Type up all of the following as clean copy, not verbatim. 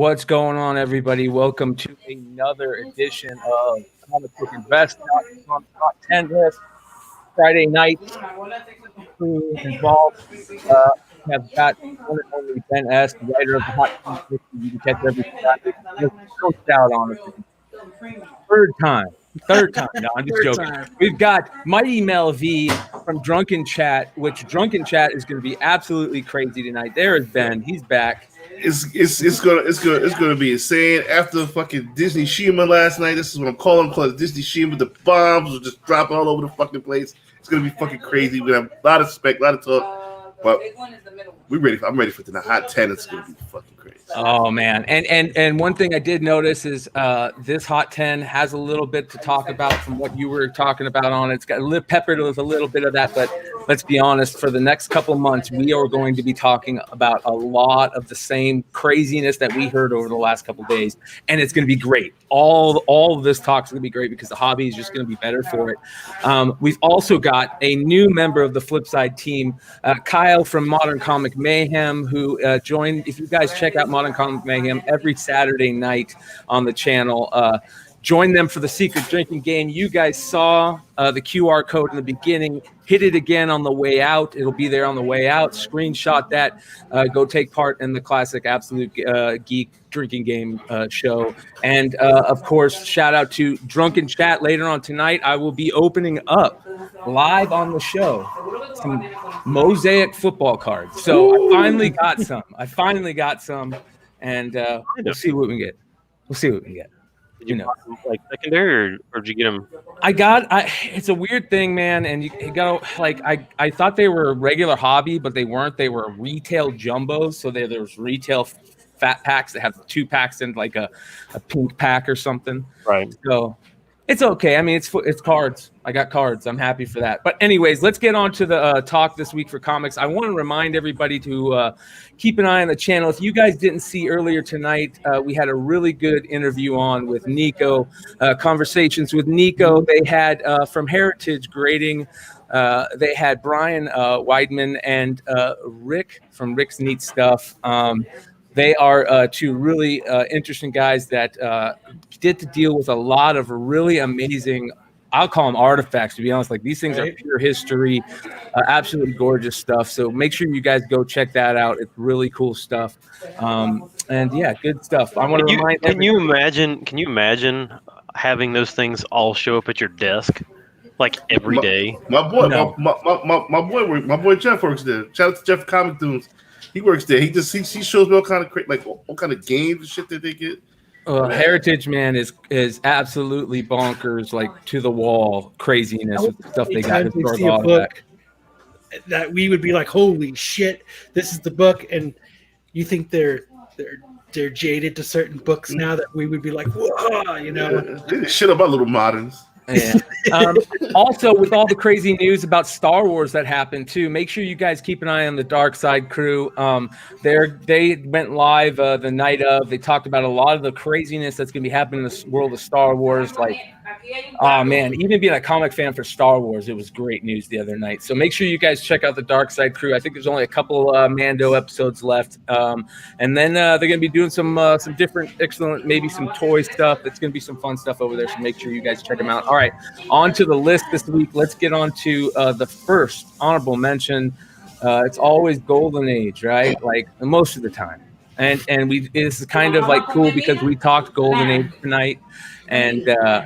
What's going on, everybody? Welcome to another edition of Comic Book Invest on Top 10 list. Friday night, crew involved. Have got one and only Ben S., the writer of the Hot 10 list. You can catch every Friday. No doubt on it. Third time. No, I'm just joking. We've got Mighty Mel V from Drunken Chat, which Drunken Chat is going to be absolutely crazy tonight. There is Ben. He's back. It's gonna be insane. After fucking Disney Shima last night, this is what I'm calling because Disney Shima, the bombs will just drop all over the fucking place. It's gonna be fucking crazy. We have a lot of spec, a lot of talk, but I'm ready for the Hot 10. It's gonna be fucking crazy. Oh man, and one thing I did notice is this Hot 10 has a little bit to talk about from what you were talking about on it. It's got peppered with a little bit of that, but let's be honest, for the next couple months, we are going to be talking about a lot of the same craziness that we heard over the last couple days, and it's going to be great. All of this talk is going to be great because the hobby is just going to be better for it. We've also got a new member of the Flipside team, Kyle from Modern Comic Mayhem, who joined. If you guys check out Modern Comic Mayhem every Saturday night on the channel, join them for the secret drinking game. You guys saw the QR code in the beginning. Hit it again on the way out. It'll be there on the way out. Screenshot that. Go take part in the classic Absolute Geek drinking game show. And, of course, shout out to Drunken Chat. Later on tonight, I will be opening up live on the show some Mosaic football cards. So I finally got some. And we'll see what we can get. Did you buy them, like secondary, or did you get them? It's a weird thing, man. And you got I thought they were a regular hobby, but they weren't. They were retail jumbos. So there's retail fat packs that have 2 packs in like a pink pack or something. Right. So it's okay. I mean, it's cards. I got cards. I'm happy for that. But anyways, let's get on to the talk this week for comics. I want to remind everybody to keep an eye on the channel. If you guys didn't see earlier tonight, we had a really good interview on with Nico, conversations with Nico. They had from Heritage Grading, they had Brian Weidman and Rick from Rick's Neat Stuff. They are 2 really interesting guys that did to deal with a lot of really amazing, I'll call them artifacts, to be honest. Like, these things are pure history, absolutely gorgeous stuff. So make sure you guys go check that out. It's really cool stuff. And yeah, good stuff. I want to remind everybody. Can you imagine having those things all show up at your desk like every day? My boy Jeff works there. Shout out to Jeff Comic Dunes. He works there. He shows me all kind of games and shit that they get. Heritage, man, is absolutely bonkers, like to the wall craziness with the stuff they got. That we would be like, holy shit, this is the book, and you think they're jaded to certain books now that we would be like, whoa, you know. They shit about little moderns. Yeah. Also, with all the crazy news about Star Wars that happened too, make sure you guys keep an eye on the Dark Side crew. They went live the night of. They talked about a lot of the craziness that's going to be happening in the world of Star Wars. Like, oh man, even being a comic fan for Star Wars, it was great news the other night. So make sure you guys check out the Dark Side crew. I think there's only a couple Mando episodes left, and then they're going to be doing some different, excellent, maybe some toy stuff. It's going to be some fun stuff over there. So make sure you guys check them out. All right, on to the list this week. Let's get on to the first honorable mention. It's always Golden Age, right? Like most of the time. And this is kind of like cool because we talked Golden Age tonight, and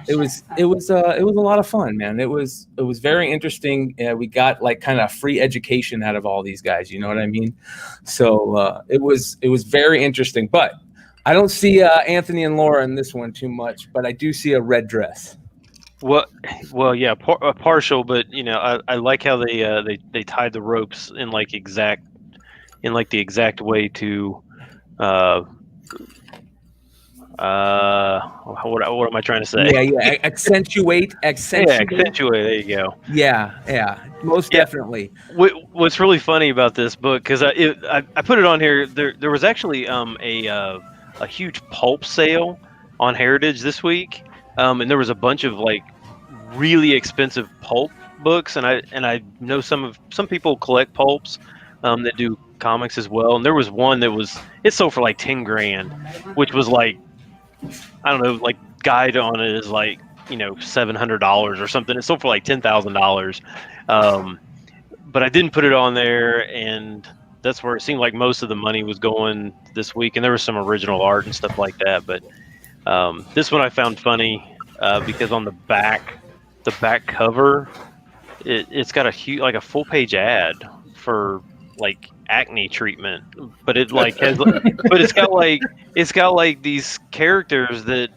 it was a lot of fun, man. It was very interesting. We got like kind of free education out of all these guys. You know what I mean? So it was very interesting. But I don't see Anthony and Laura in this one too much, but I do see a red dress. Well, yeah, partial, but you know, I like how they tied the ropes in the exact way to. What am I trying to say? Yeah. Accentuate. Yeah, accentuate. There you go. Yeah. Most definitely. What's really funny about this book, because I put it on here. There was actually a huge pulp sale on Heritage this week, and there was a bunch of like really expensive pulp books, and I know some people collect pulps that do comics as well. And there was one that it sold for like 10 grand, which was like, I don't know, like guide on it is like, $700 or something. It sold for like $10,000. But I didn't put it on there, and that's where it seemed like most of the money was going this week. And there was some original art and stuff like that. But this one I found funny because on the back cover, it's got a full page ad for like acne treatment, but it like has, but it's got like these characters that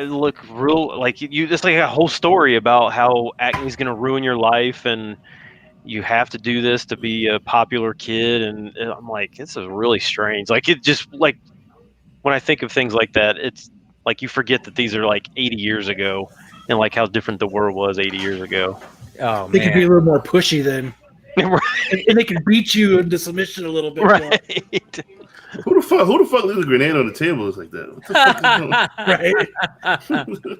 look real like it's like a whole story about how acne is going to ruin your life and you have to do this to be a popular kid. And I'm like, this is really strange. Like, it just like when I think of things like that, it's like you forget that these are like 80 years ago and like how different the world was 80 years ago. Oh, they could be a little more pushy then. Right. And they can beat you into submission a little bit Right. more. Who the fuck leaves a grenade on the table? It's like that. What the fuck is going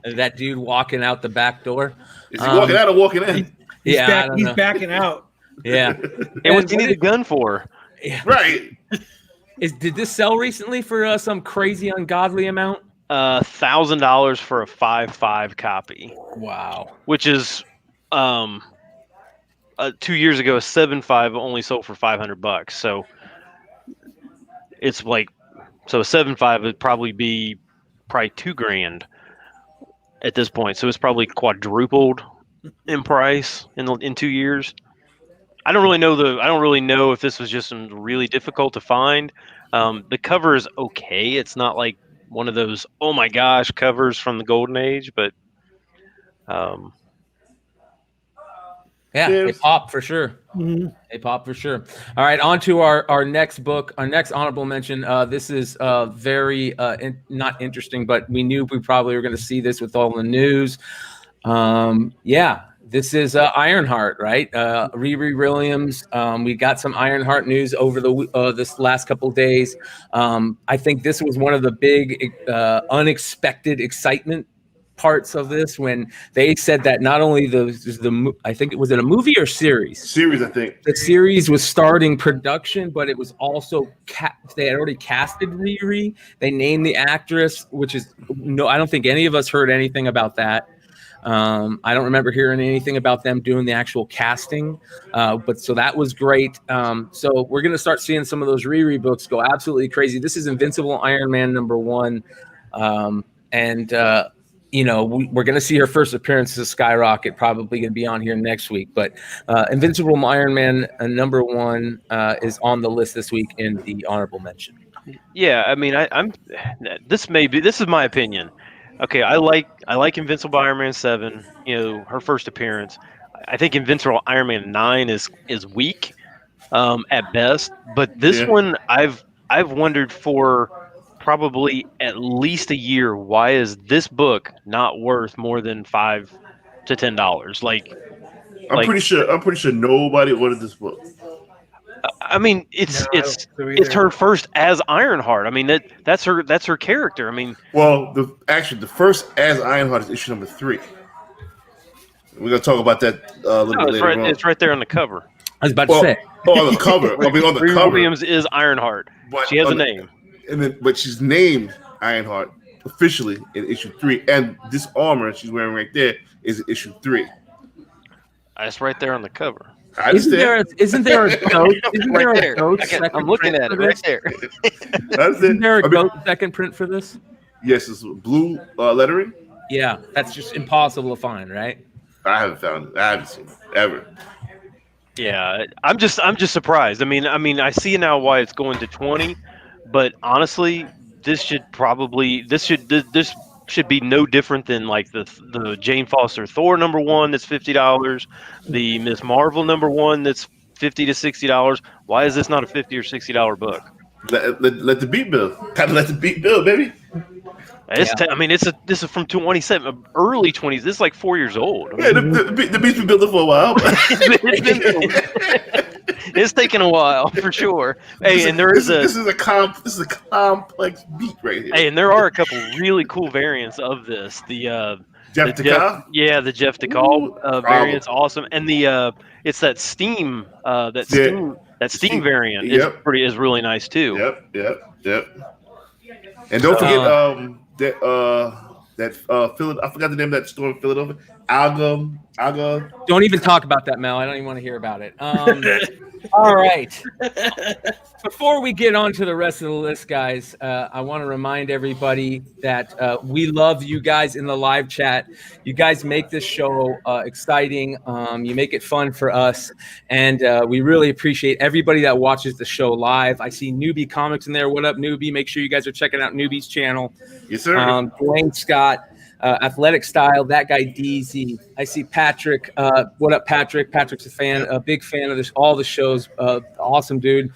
Right. That dude walking out the back door. Is he walking out or walking in? He's backing out. Yeah. And what's he need a gun for? Yeah. Right. Did this sell recently for some crazy ungodly amount? $1,000 for a 5.5 copy. Wow. Which is 2 years ago, a 7.5 only sold for $500. So it's like, so a 7.5 would probably be $2 grand at this point. So it's probably quadrupled in price in 2 years. I don't really know if this was just really difficult to find. The cover is okay. It's not like one of those oh my gosh covers from the golden age, but yeah, they pop for sure. Mm-hmm. They pop for sure. All right, on to our next book, our next honorable mention. This is very not interesting, but we knew we probably were going to see this with all the news. This is Ironheart, right? Riri Williams. We got some Ironheart news over this last couple of days. I think this was one of the big unexpected excitement parts of this when they said that not only I think it was a movie or series. Series, I think. The series was starting production, but it was also they had already casted Riri. They named the actress, which is I don't think any of us heard anything about that. I don't remember hearing anything about them doing the actual casting, but so that was great. So we're going to start seeing some of those Riri books go absolutely crazy. This is Invincible Iron Man #1. We're going to see her first appearance as Skyrocket, probably going to be on here next week. But Invincible Iron Man #1 is on the list this week in the honorable mention. Yeah, I mean, this is my opinion. Okay, I like Invincible Iron Man 7. Her first appearance. I think Invincible Iron Man 9 is weak at best, but this one I've wondered for probably at least a year, why is this book not worth more than $5 to $10? I'm pretty sure nobody ordered this book. I mean, it's her first as Ironheart. I mean, that's her character. I mean, well, the first as Ironheart is issue #3. We're gonna talk about that a little bit later on. It's right there on the cover. I was about to say. Oh, on the cover. I mean, on the cover. Williams is Ironheart. She has a name. But she's named Ironheart officially in issue 3, and this armor she's wearing right there is issue 3. It's right there on the cover. Isn't there a ghost? Isn't there a ghost? I'm looking at it right there. Isn't there a ghost second print for this? Yes, it's blue lettering. Yeah, that's just impossible to find, right? I haven't found it. I haven't seen it ever. Yeah, I'm just surprised. I mean, I see now why it's going to 20, but honestly, this should be no different than like the Jane Foster Thor #1 that's $50, the Ms. Marvel #1 that's $50 to $60. Why is this not a $50 or $60 book? Let the beat build. Gotta let the beat build, baby. This is from 27, early 20s. This is like 4 years old. Yeah, the beat's been building for a while. It's taken a while for sure. Hey, and this is a complex beat right here. Hey, and there are a couple really cool variants of this. The Jeff DeCal? The Jeff DeCal variant's awesome, and it's that Steam That Steam variant Yep. is really nice too. Yep. And don't forget I forgot the name of that store in Philadelphia. Alga. Don't even talk about that, Mel. I don't even want to hear about it. All right. Before we get on to the rest of the list, guys, I want to remind everybody that we love you guys in the live chat. You guys make this show exciting. You make it fun for us. And we really appreciate everybody that watches the show live. I see Newbie Comics in there. What up, Newbie? Make sure you guys are checking out Newbie's channel. Yes, sir. Dwayne Scott. Athletic Style, that guy DZ. I see Patrick. What up, Patrick? Patrick's a big fan of all the shows. Awesome dude.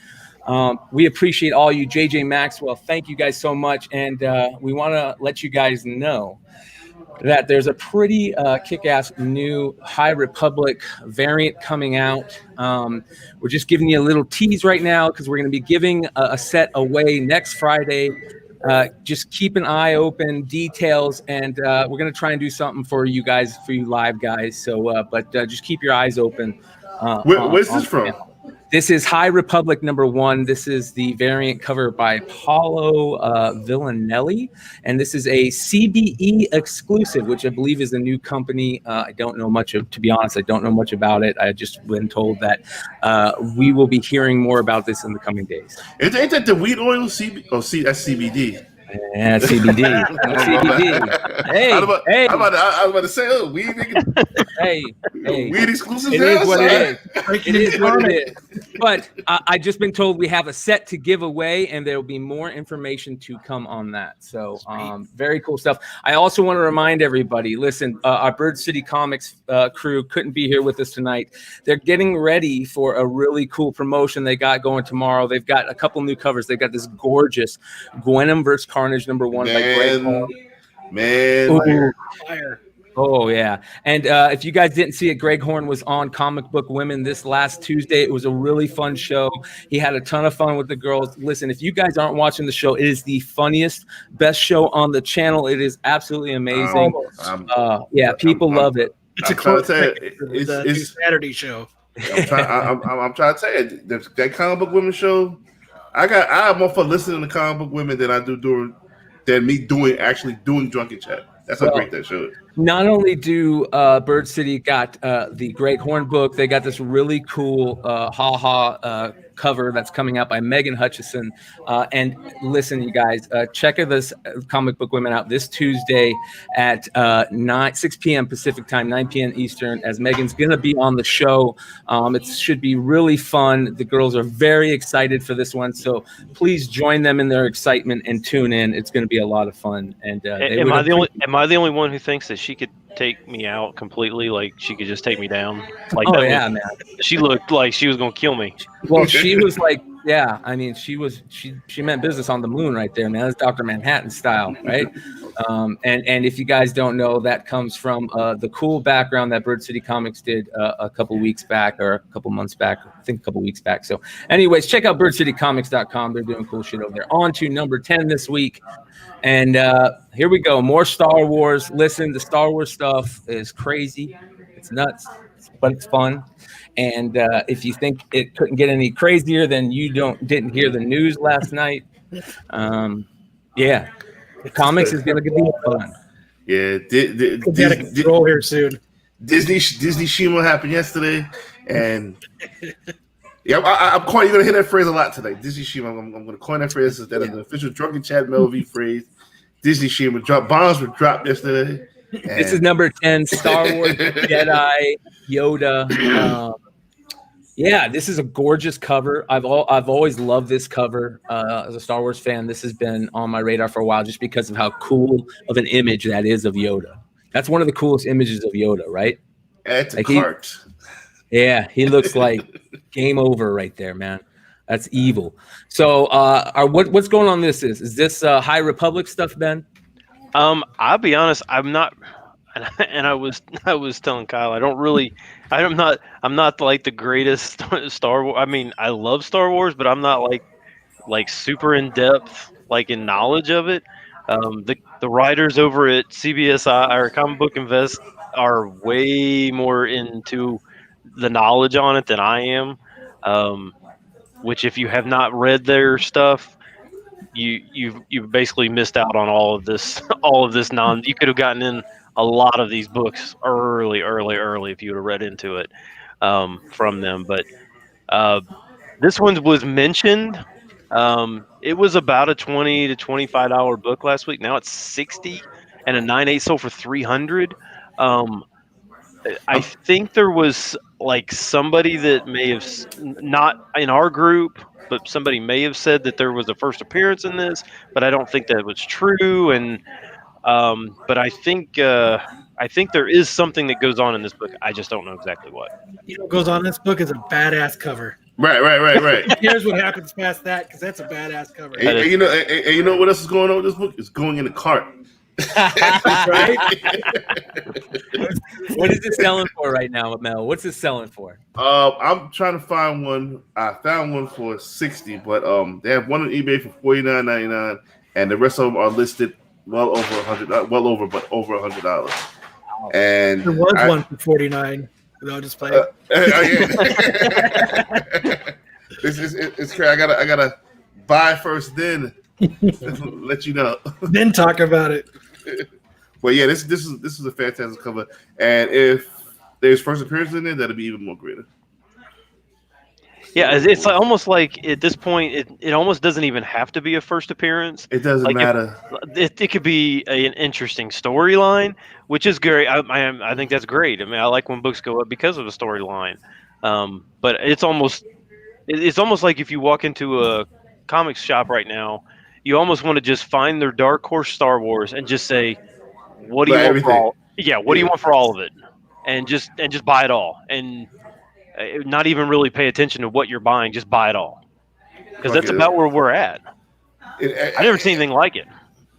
We appreciate all you. JJ Maxwell, thank you guys so much. And we want to let you guys know that there's a pretty kick-ass new High Republic variant coming out. We're just giving you a little tease right now because we're going to be giving a set away next Friday. Just keep an eye open, details, and we're going to try and do something for you guys, for you live guys. So, but just keep your eyes open. Where's this from? This is High Republic #1. This is the variant cover by Paulo Villanelli, and this is a CBE exclusive, which I believe is a new company. I don't know much of, to be honest, I don't know much about it. I just been told that we will be hearing more about this in the coming days. Ain't that the wheat oil? That's CBD. Yeah, CBD. CBD. Hey, I was about to say, weed. Hey, weed exclusive. It is what it is. It is what it is. But I just been told we have a set to give away, and there will be more information to come on that. So, very cool stuff. I also want to remind everybody. Listen, our Bird City Comics crew couldn't be here with us tonight. They're getting ready for a really cool promotion they got going tomorrow. They've got a couple new covers. They got this gorgeous Gwenom vs. Carnage #1 by Greg Horn. Fire. Oh, yeah. And if you guys didn't see it, Greg Horn was on Comic Book Women this last Tuesday. It was a really fun show. He had a ton of fun with the girls. Listen, if you guys aren't watching the show, it is the funniest, best show on the channel. It is absolutely amazing. People love it. It's a close it's Saturday show. I'm trying to tell you, that Comic Book Women show, I have more fun listening to Comic Book Women than I do than me actually doing Drunken Chat. That's how great that show is. Not only do Bird City got the Greg Horn book, they got this really cool cover that's coming out by Megan Hutchison. And listen, you guys, check this Comic Book Women out this Tuesday at 6 p.m. Pacific time, 9 p.m. Eastern, as Megan's going to be on the show. It should be really fun. The girls are very excited for this one. So please join them in their excitement and tune in. It's going to be a lot of fun. And am I the only one who thinks that she could take me out completely? Like she could just take me down? Like, man. She looked like she was going to kill me. Well, she was like, yeah, I mean, she meant business on the moon right there, man. That's Dr. Manhattan style, right? And if you guys don't know, that comes from the cool background that Bird City Comics did a couple weeks back, or a couple months back, I think a couple weeks back. So anyways, check out birdcitycomics.com. They're doing cool shit over there. On to number 10 this week. And here we go. More Star Wars. Listen, the Star Wars stuff is crazy. It's nuts, but it's fun. And if you think it couldn't get any crazier, then you didn't hear the news last night. Comics is going to be fun. Yeah, Disney roll here soon. Disney Shima happened yesterday, and I'm calling. You're gonna hear that phrase a lot today. Disney Shima. I'm gonna coin that phrase. That is an official Drunken Chat Mel V phrase. Disney Shima bombs were dropped yesterday. This is number 10. Star Wars Jedi Yoda. This is a gorgeous cover. I've always loved this cover as a Star Wars fan. This has been on my radar for a while just because of how cool of an image that is of Yoda. That's one of the coolest images of Yoda, right? At the cart. He looks like game over right there, man. That's evil. So, what's going on? Is this High Republic stuff, Ben? I'll be honest, I'm not, and I was telling Kyle, I'm not like the greatest Star Wars. I mean, I love Star Wars, but I'm not like super in depth, like in knowledge of it. The writers over at CBSI or Comic Book Invest are way more into the knowledge on it than I am. which if you have not read their stuff, you've basically missed out on all of this you could have gotten in a lot of these books early if you would have read into it from them. But this one was mentioned. It was about a $20 to $25 book last week. Now it's 60, and a 9/8 sold for 300. I think there was like somebody that may have not in our group, but somebody may have said that there was a first appearance in this, but I don't think that was true. And but I think there is something that goes on in this book. I just don't know exactly what. You know what goes on in this book is a badass cover. Right. Who cares what happens past that? Because that's a badass cover. And you know what else is going on with this book? It's going in the cart. Right? What is it selling for right now, Mel? What's it selling for? I'm trying to find one. I found one for 60, but they have one on eBay for $49.99, and the rest of them are listed well over $100. And There was one for 49. No, just play it. It's crazy. I gotta buy first, then let you know. Then talk about it. Well, yeah, this is a fantastic cover, and if there's first appearance in there, that'll be even more greater. Yeah, it's almost like at this point, it almost doesn't even have to be a first appearance. It doesn't matter. It could be an interesting storyline, which is great. I think that's great. I mean, I like when books go up because of a storyline. But it's almost like if you walk into a comics shop right now, you almost want to just find their Dark Horse Star Wars and just say, "What do you want for all?" Yeah, what do you want for all of it? And just buy it all, and not even really pay attention to what you're buying. Just buy it all, because that's about where we're at. I never seen anything like it.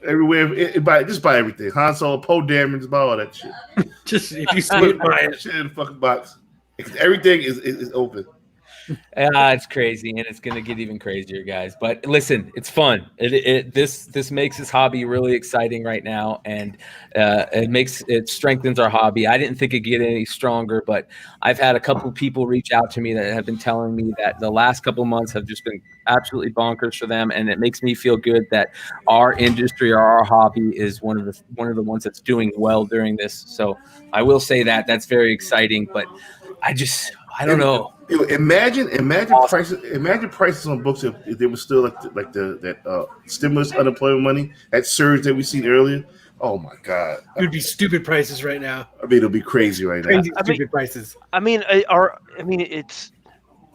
Everywhere, just buy everything. Han Solo, Poe Dameron's, buy all that shit. Just if you see it, buy it. Shit in the fucking box. Everything is open. It's crazy, and it's gonna get even crazier, guys. But listen, it's fun. This makes this hobby really exciting right now, and it strengthens our hobby. I didn't think it'd get any stronger, but I've had a couple people reach out to me that have been telling me that the last couple of months have just been absolutely bonkers for them, and it makes me feel good that our industry or our hobby is one of the ones that's doing well during this. So I will say that's very exciting, but I don't know. Imagine prices on books if they were still like that stimulus unemployment money, that surge that we seen earlier. Oh my God, it would be stupid prices right now. I mean, it'll be crazy right now. Stupid prices.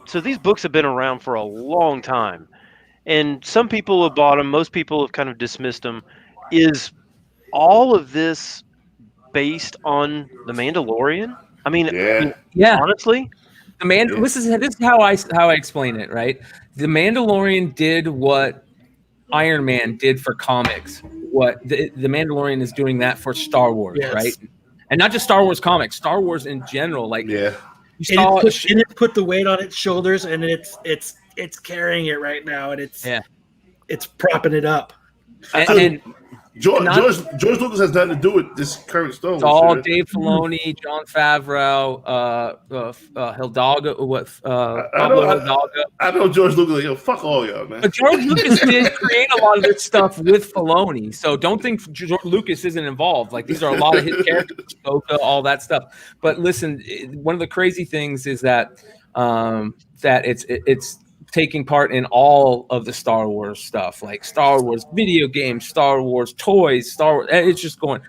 So these books have been around for a long time, and some people have bought them. Most people have kind of dismissed them. Is all of this based on The Mandalorian? I mean, yeah. Honestly. This is how I explain it, right? The Mandalorian did what Iron Man did for comics. What the Mandalorian is doing that for Star Wars, right? And not just Star Wars comics, Star Wars in general. Like, yeah, it put the weight on its shoulders, and it's carrying it right now, and it's propping it up. And George Lucas has nothing to do with this current Star Wars. It's all Dave Filoni, Jon Favreau, Hidalgo. I know George Lucas. Yo, fuck all y'all, man. But George Lucas did create a lot of this stuff with Filoni, so don't think George Lucas isn't involved. Like, these are a lot of his characters, Boba, all that stuff. But listen, one of the crazy things is that it's taking part in all of the Star Wars stuff, like Star Wars video games, Star Wars toys, Star Wars. It's just going.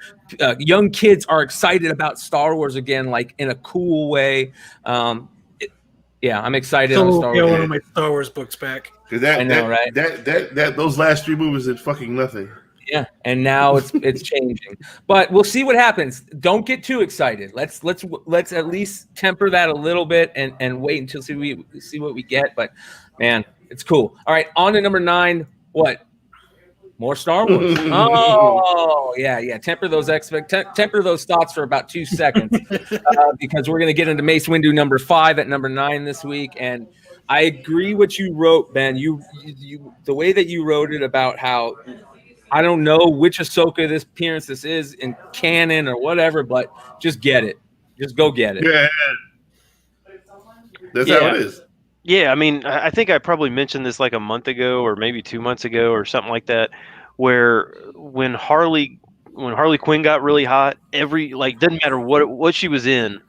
Young kids are excited about Star Wars again, like in a cool way. I'm excited. So on Star Wars. One of my Star Wars books back. I know, right? Those last 3 movies did fucking nothing. Yeah, and now it's changing, but we'll see what happens. Don't get too excited. Let's at least temper that a little bit and wait until we see what we get. But man, it's cool. All right, on to number 9. What? More Star Wars. Oh yeah. Temper those thoughts for about 2 seconds because we're gonna get into Mace Windu number 5 at number 9 this week, and I agree what you wrote, Ben. You the way that you wrote it about how. I don't know which Ahsoka this is in canon or whatever, but just get it. Just go get it. Yeah. That's how it is. Yeah, I mean, I think I probably mentioned this like a month ago or maybe 2 months ago or something like that, where when Harley Quinn got really hot, every like doesn't matter what she was in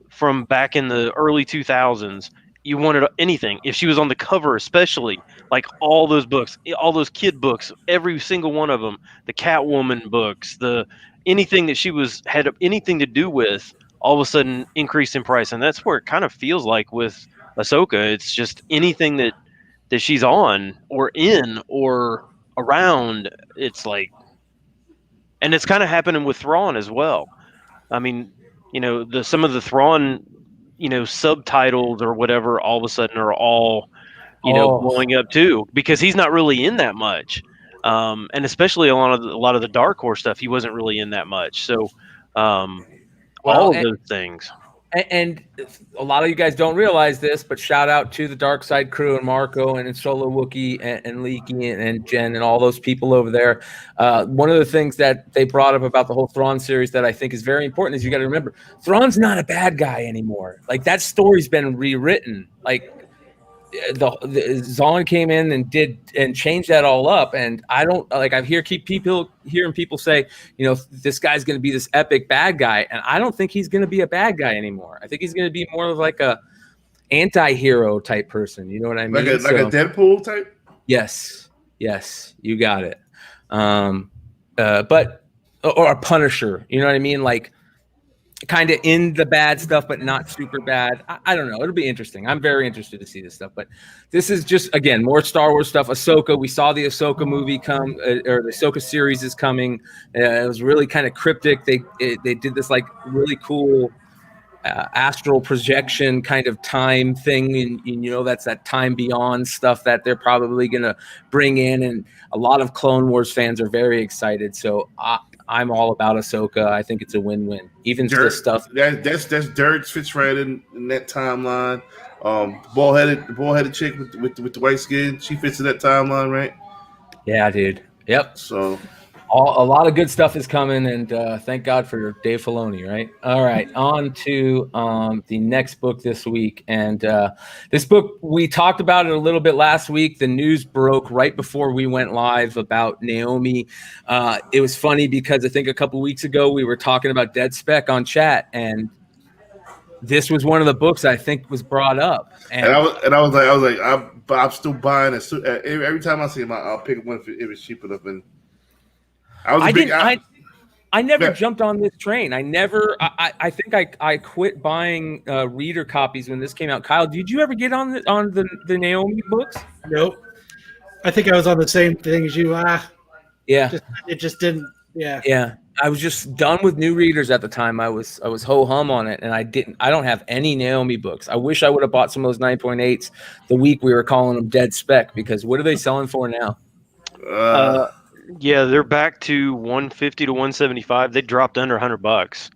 from back in the early 2000s, you wanted anything. If she was on the cover, especially like all those books, all those kid books, every single one of them, the Catwoman books, the anything that she was had anything to do with, all of a sudden increased in price, and that's where it kind of feels like with Ahsoka. It's just anything that she's on or in or around. It's like, and it's kind of happening with Thrawn as well. I mean, the some of the Thrawn, subtitles or whatever, all of a sudden are all, blowing up too, because he's not really in that much, and especially a lot of the Dark Horse stuff, he wasn't really in that much. So, all of those things. And a lot of you guys don't realize this, but shout out to the Dark Side crew and Marco and Solo Wookie and Leaky and Jen and all those people over there. One of the things that they brought up about the whole Thrawn series that I think is very important is you got to remember Thrawn's not a bad guy anymore. Like that story's been rewritten. Like the Zahn came in and changed that all up, and I don't like. Keep hearing people say, this guy's going to be this epic bad guy, and I don't think he's going to be a bad guy anymore. I think he's going to be more of like a anti-hero type person. You know what I mean? Like a Deadpool type. Yes, you got it. But or a Punisher. You know what I mean? Like, kind of in the bad stuff, but not super bad. I don't know. It'll be interesting. I'm very interested to see this stuff. But this is just, again, more Star Wars stuff. Ahsoka. We saw the Ahsoka movie come, or the Ahsoka series is coming. It was really kind of cryptic. They did this like really cool astral projection kind of time thing, and that's that time beyond stuff that they're probably going to bring in. And a lot of Clone Wars fans are very excited. So I'm all about Ahsoka. I think it's a win-win. Even the stuff that's Dirt fits right in that timeline. Bald-headed chick with the white skin, she fits in that timeline, right? Yeah, dude. Yep. So a lot of good stuff is coming, and thank God for Dave Filoni, right? All right, on to the next book this week. And this book, we talked about it a little bit last week. The news broke right before we went live about Naomi. It was funny because I think a couple weeks ago we were talking about Dead Spec on chat, and this was one of the books I think was brought up. And I was like, I'm still buying it. Every time I see him, I'll pick one if it's cheap enough. And I never jumped on this train. I think I quit buying reader copies when this came out. Kyle, did you ever get on the Naomi books? Nope. I think I was on the same thing as you. Yeah. It just didn't. Yeah. Yeah. I was just done with new readers at the time. I was ho hum on it, and I don't have any Naomi books. I wish I would have bought some of those 9.8s the week we were calling them Dead Spec, because what are they selling for now? Yeah, they're back to 150 to 175. They dropped under $100.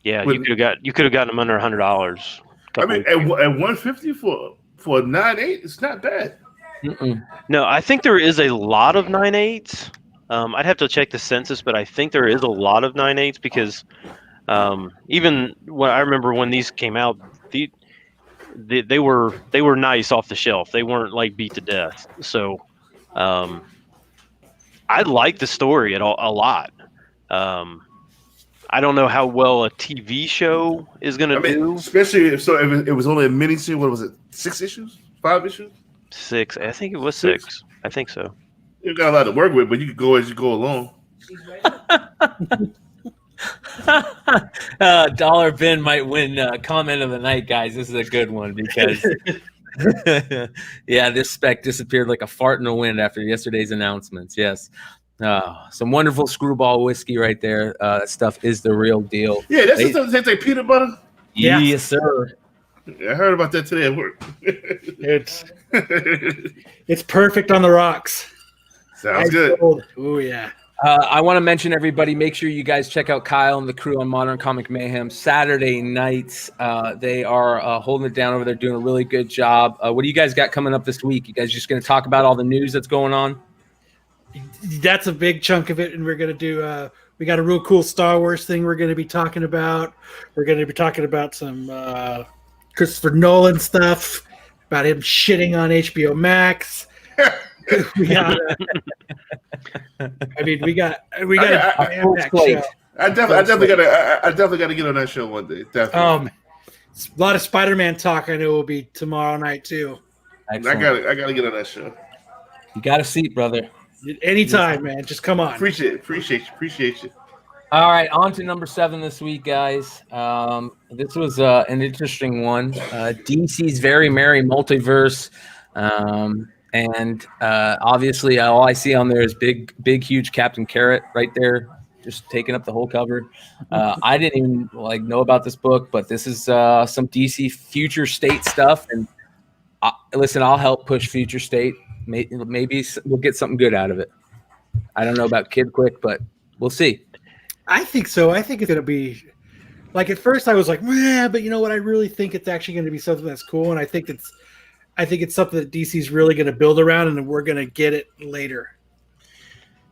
Yeah, you could have gotten them under $100. I mean, at 150 for a 9.8, it's not bad. Mm-mm. No, I think there is a lot of 9.8s. I'd have to check the census, but I think there is a lot of 9.8s because even when I remember when these came out, they were nice off the shelf. They weren't like beat to death. So I like the story a lot. I don't know how well a TV show is going to do. Especially if it was only a miniseries. What was it? 6 issues? 5 issues? 6. I think it was 6. I think so. You've got a lot to work with, but you could go as you go along. Dollar Bin might win comment of the night, guys. This is a good one because yeah, this spec disappeared like a fart in the wind after yesterday's announcements. Yes. Some wonderful screwball whiskey right there. That stuff is the real deal. Yeah, that's the same thing, peanut butter. Yeah. Yes, sir. I heard about that today at work. It's perfect on the rocks. Sounds good. Oh yeah. I want to mention everybody. Make sure you guys check out Kyle and the crew on Modern Comic Mayhem Saturday nights. They are holding it down over there, doing a really good job. What do you guys got coming up this week? You guys just going to talk about all the news that's going on? That's a big chunk of it, and we're going to do. We got a real cool Star Wars thing we're going to be talking about. We're going to be talking about some Christopher Nolan stuff about him shitting on HBO Max. we got. We got a full jam-packed slate. show. I definitely gotta get on that show one day. Definitely. A lot of Spider-Man talk. I know will be tomorrow night too. Excellent. I gotta get on that show. You got a seat, brother. Anytime, man. Just come on. Appreciate you. All right, on to number 7 this week, guys. This was an interesting one. DC's Very Merry Multiverse. And obviously, all I see on there is big, huge Captain Carrot right there, just taking up the whole cover. I didn't even know about this book, but this is some DC future state stuff. And listen, I'll help push future state. Maybe we'll get something good out of it. I don't know about Kid Quick, but we'll see. I think so. I think it's going to be at first I was like, but you know what? I really think it's actually going to be something that's cool. And I think it's something that DC's really going to build around, and we're going to get it later.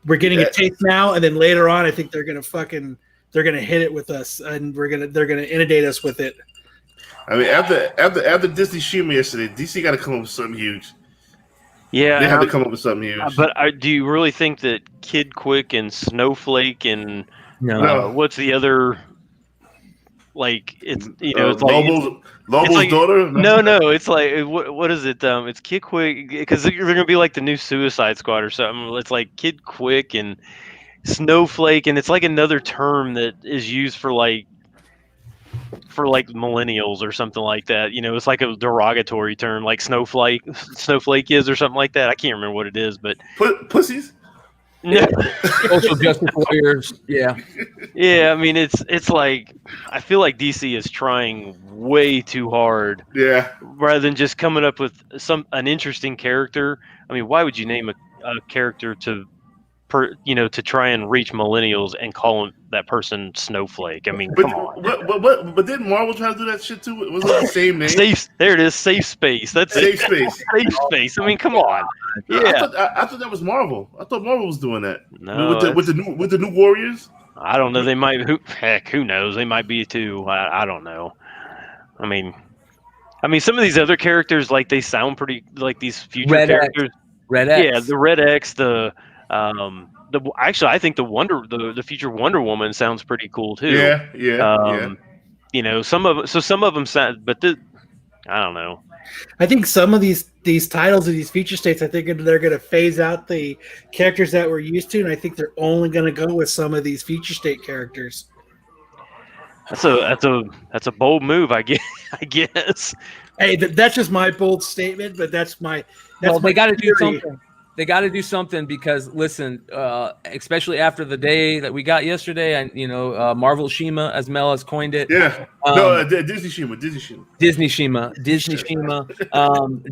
We're getting a taste now, and then later on, I think they're going to hit it with us, and they're going to inundate us with it. I mean, after Disney Shima yesterday, DC got to come up with something huge. Yeah, they have to come up with something huge. But do you really think that Kid Quick and Snowflake and what's the other? It's it's Lobo's daughter. No, it's what is it? It's Kid Quick, because they're gonna be like the new Suicide Squad or something. It's like Kid Quick and Snowflake, and it's like another term that is used for millennials or something like that. It's like a derogatory term, like snowflake is or something like that. I can't remember what it is, but pussies. No. Social justice warriors. Yeah. Yeah. I mean, it's like, I feel like DC is trying way too hard. Yeah. Rather than just coming up with an interesting character. I mean, why would you name a character to try and reach millennials and call that person Snowflake? I mean, come on. But didn't Marvel try to do that shit too? Was it the same name? There it is. Safe Space. That's Safe Space. Safe Space. I mean, come on. Yeah. I thought that was Marvel. I thought Marvel was doing that. No, with the new Warriors. I don't know. They might. Who knows? They might be too. I don't know. I mean, some of these other characters, they sound pretty like these future characters. Red X. Yeah, the Red X. Actually, I think the future Wonder Woman sounds pretty cool too. Yeah. Some of them sound, but I don't know. I think some of these titles of these future states, I think they're going to phase out the characters that we're used to, and I think they're only going to go with some of these future state characters. That's a bold move, I guess. Hey, that's just my bold statement, but they got to do something. They got to do something because, listen, especially after the day that we got yesterday, and Marvel Shima, as Mel has coined it. Yeah, Disney Shima.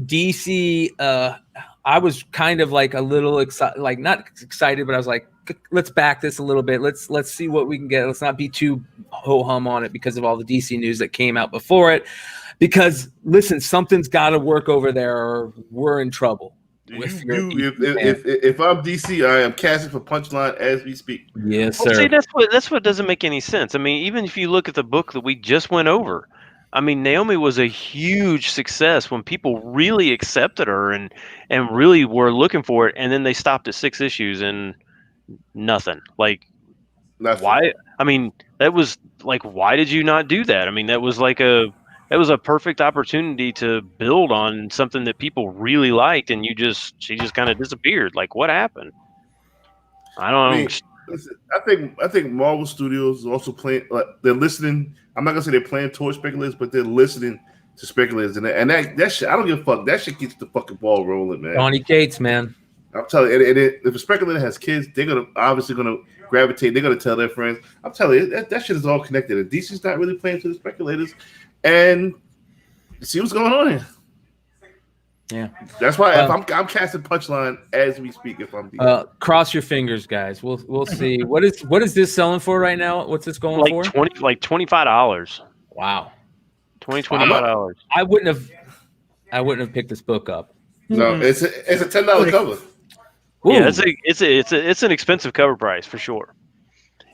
DC. I was kind of a little excited, not excited, but I was like, let's back this a little bit. Let's see what we can get. Let's not be too ho hum on it because of all the DC news that came out before it. Because listen, something's got to work over there, or we're in trouble. If I'm DC, I am casting for Punchline as we speak. Yes, sir. Well, see, that's what doesn't make any sense. I mean, even if you look at the book that we just went over, I mean, Naomi was a huge success when people really accepted her and really were looking for it, and then they stopped at 6 issues and nothing. Nothing. Why? I mean, that was why did you not do that? I mean, that was a perfect opportunity to build on something that people really liked, and she just kind of disappeared. What happened? I don't know. Listen, I think Marvel Studios is also playing. They're listening. I'm not gonna say they're playing towards speculators, but they're listening to speculators, and that shit. I don't give a fuck. That shit keeps the fucking ball rolling, man. Donny Cates, man. I'm telling you, if a speculator has kids, they're obviously gonna gravitate. They're gonna tell their friends. I'm telling you, that shit is all connected. And DC's not really playing to the speculators, and see what's going on here. Yeah, that's why if I'm casting Punchline as we speak. If I'm cross your fingers, guys. We'll see. What is this selling for right now? What's this going for? $25. Wow, $25. I wouldn't have picked this book up. No, it's a $10 cover. Yeah, it's an expensive cover price for sure.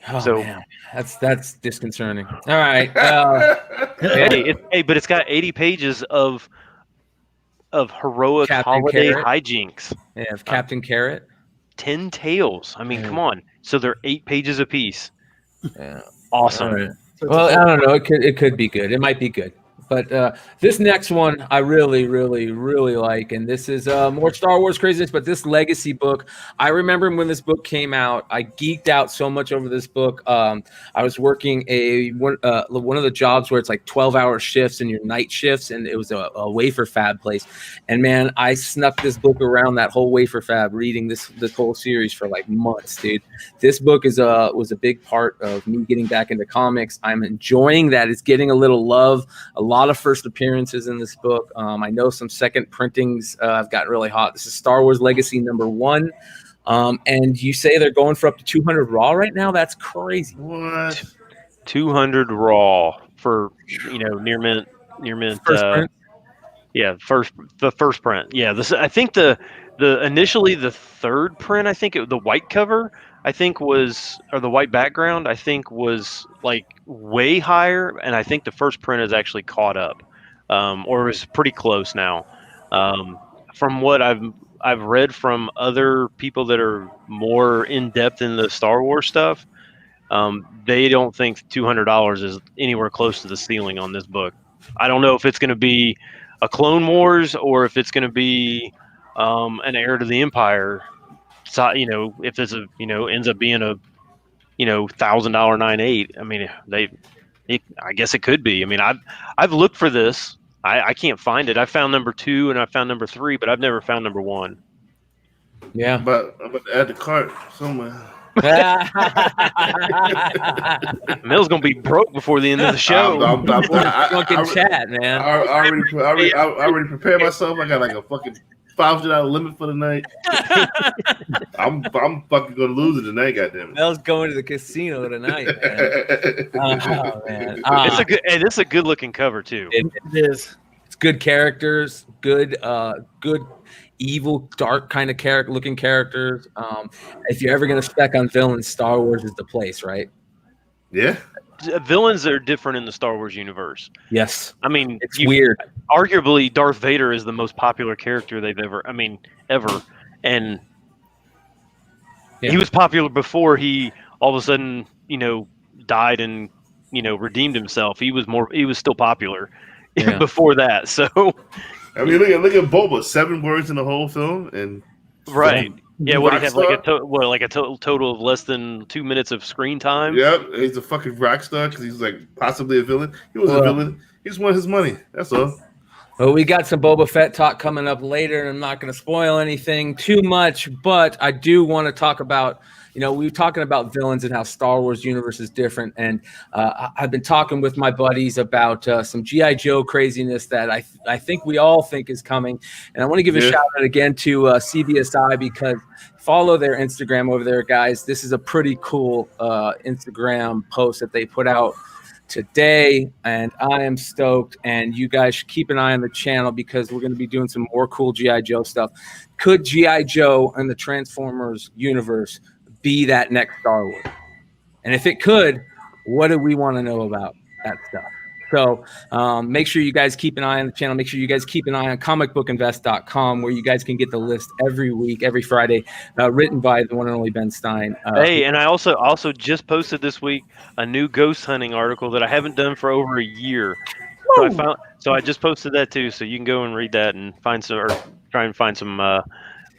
Oh So- man, that's disconcerting. All right. But it's got 80 pages of heroic Captain holiday Carrot. hijinks. Yeah, Captain Carrot. 10 tales. I mean, Yeah. come on. So they're 8 pages apiece. Yeah. Awesome. All right. So it's Well, a I whole- don't know. It could be good. It might be good. But this next one I really, really, really like, and this is more Star Wars craziness. But this Legacy book, I remember when this book came out, I geeked out so much over this book. I was working one of the jobs where it's like 12-hour shifts and your night shifts, and it was a wafer fab place. And man, I snuck this book around that whole wafer fab, reading this whole series for like months, dude. This book was a big part of me getting back into comics. I'm enjoying that it's getting a little love. A lot of first appearances in this book. I know some second printings have gotten really hot. This is Star Wars Legacy #1. And you say they're going for up to 200 raw right now? That's crazy. What? 200 raw for, near mint. First print? Yeah, the first print. Yeah, I think the initially the third print, I think the white cover, I think was, or the white background, I think was like way higher, and I think the first print is actually caught up, or is pretty close now. From what I've read from other people that are more in depth in the Star Wars stuff, they don't think $200 is anywhere close to the ceiling on this book. I don't know if it's going to be a Clone Wars or if it's going to be an Heir to the Empire. So, if this ends up being a $1,000 9.8. I mean, I guess it could be. I mean, I've looked for this. I can't find it. I found number 2 and I found #3, but I've never found #1. Yeah. But I'm about to add the cart somewhere. Mel's gonna be broke before the end of the show. Fucking chat, man. I already prepared myself. I got like a fucking $500 limit for the night. I'm fucking gonna lose it tonight, goddamn it. Mel's going to the casino tonight, man. Oh, man. It's a good looking cover too. It is. It's good characters, good evil, dark kind of looking characters. If you're ever gonna spec on villains, Star Wars is the place, right? Yeah. Villains are different in the Star Wars universe. Yes. I mean, It's weird. Arguably, Darth Vader is the most popular character they've ever. And he was popular before he all of a sudden, died and redeemed himself. He was still popular before that. So, I mean, look at Boba. 7 words in the whole film, and right. Yeah, what he have Rockstar? like a total of less than 2 minutes of screen time? Yep, he's a fucking rock star because he's like possibly a villain. He was a villain. He just wanted his money. That's all. Well, we got some Boba Fett talk coming up later, and I'm not going to spoil anything too much, but I do want to talk about, we were talking about villains and how Star Wars universe is different, and I've been talking with my buddies about some G.I. Joe craziness that I think we all think is coming, and I want to give a shout out again to CBSI because follow their Instagram over there, guys. This is a pretty cool Instagram post that they put out today, and I am stoked, and you guys should keep an eye on the channel because we're going to be doing some more cool G.I. Joe stuff. Could G.I. Joe and the Transformers universe be that next Star Wars? And if it could, what do we want to know about that stuff? So make sure you guys keep an eye on the channel. Make sure you guys keep an eye on comicbookinvest.com where you guys can get the list every week, every Friday, written by the one and only Ben Stein. Hey, and I also just posted this week a new ghost hunting article that I haven't done for over a year. So I just posted that too. So you can go and read that and try and find some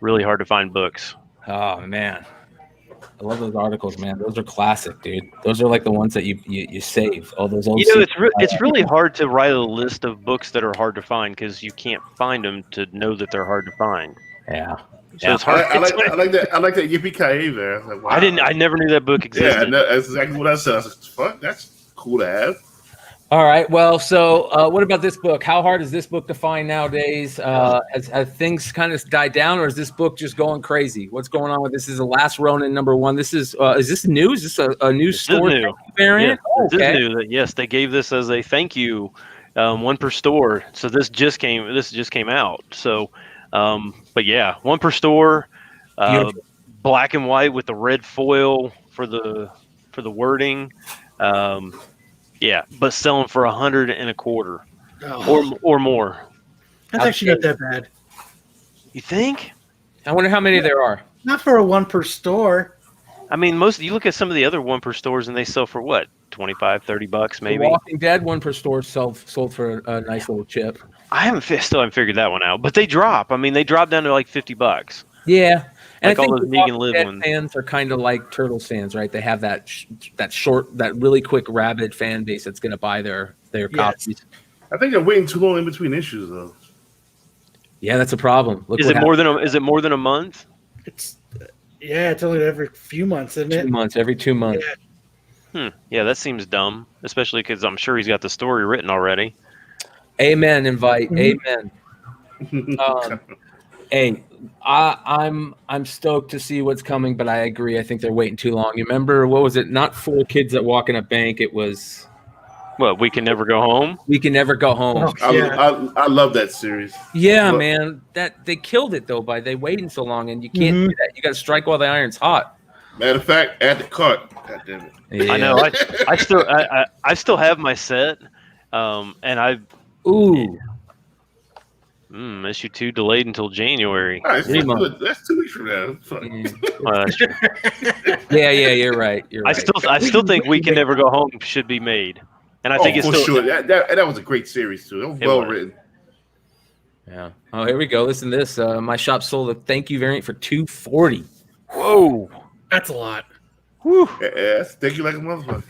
really hard to find books. Oh man, I love those articles, man. Those are classic, dude. Those are like the ones that you save. All those old. It's really hard to write a list of books that are hard to find because you can't find them to know that they're hard to find. Yeah. So it's hard. I like that. I like that Yippee Ki-Yay there. Like, wow. I never knew that book existed. Yeah, that's exactly what I said. I was like, fuck, that's cool to have. All right. Well, so what about this book? How hard is this book to find nowadays? Has things kind of died down, or is this book just going crazy? What's going on with this? Is the Last Ronin #1? This is this new? Is this a new store variant? Yeah, this is new. Yes, they gave this as a thank you, 1 per store. So this just came out. So, but yeah, 1 per store, black and white with the red foil for the for the wording. Yeah, but selling for $125 or more. That's actually not that bad. You think? I wonder how many there are. Not for a one per store. I mean, you look at some of the other one per stores and they sell for what? $25-$30 maybe. The Walking Dead one per store sold for a nice little chip. I still haven't figured that one out, but they drop. I mean, they drop down to like $50. Yeah, and Like I think all those the vegan Walking live Dead ones. fans are kind of like Turtle fans, right? They have that really quick, rabid fan base that's going to buy their copies. I think they're waiting too long in between issues, though. Yeah, that's a problem. Is it more than a month? It's only every few months, isn't it? 2 months, every 2 months. Yeah. Yeah, that seems dumb, especially because I'm sure he's got the story written already. Amen. Invite. Mm-hmm. Amen. Hey, I'm stoked to see what's coming, but I agree. I think they're waiting too long. You remember, what was it? Not 4 kids that walk in a bank. It was What, We Can Never Go Home? We Can Never Go Home. Oh, yeah. I love that series. Yeah, But- man. That they killed it though by they waiting so long, and you can't do that. You got to strike while the iron's hot. Matter of fact, add the cart. God damn it. Yeah. I know. I still have my set, and Ooh. issue 2 delayed until January. All right, 3 months. that's 2 weeks from now. Fuck. That's true. Yeah. You're right. You're right. I still think We Can Never Go Home should be made, and I think it's for still. sure. That was a great series too. It was well written. Yeah. Oh, here we go. Listen to this. My shop sold a thank you variant for $240. Whoa. That's a lot. Whew. Yeah, thank you like a motherfucker.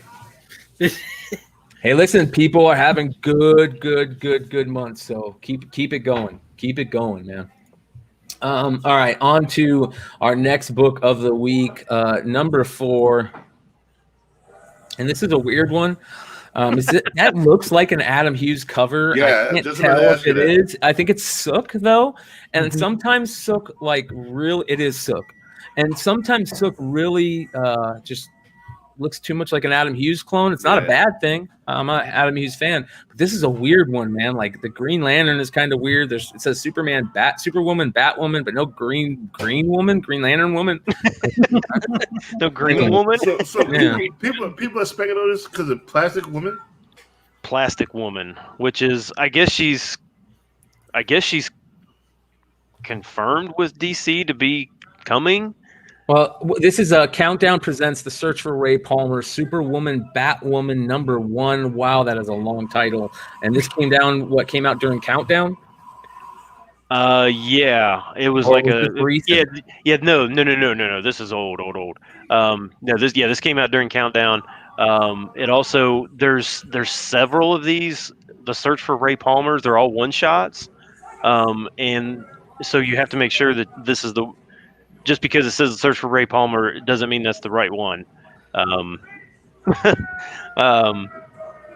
Hey, listen, people are having good months. So keep it going. Keep it going, man. All right, on to our next book of the week, number 4. And this is a weird one. That looks like an Adam Hughes cover. Yeah, I can't just tell about to if ask you it that. is. I think it's Sook though, and sometimes Sook it is Sook, and sometimes Sook really just looks too much like an Adam Hughes clone. It's not a bad thing. I'm not an Adam Hughes fan, but this is a weird one, man. Like the Green Lantern is kind of weird. It says Superman, Superwoman, Batwoman, but no Green Woman, Green Lantern Woman. No Green Woman? So Yeah. people are speculating on this because of Plastic Woman. Plastic Woman, which is I guess she's confirmed with DC to be coming. Well, this is a Countdown presents The Search for Ray Palmer, Superwoman, Batwoman #1. Wow, that is a long title. And this came out during Countdown? Yeah, it was Or like was it recent? no. This is old. No, this came out during Countdown. It also there's several of these. The Search for Ray Palmers, they're all one shots, and so you have to make sure that this is just because it says The Search for Ray Palmer, it doesn't mean that's the right one.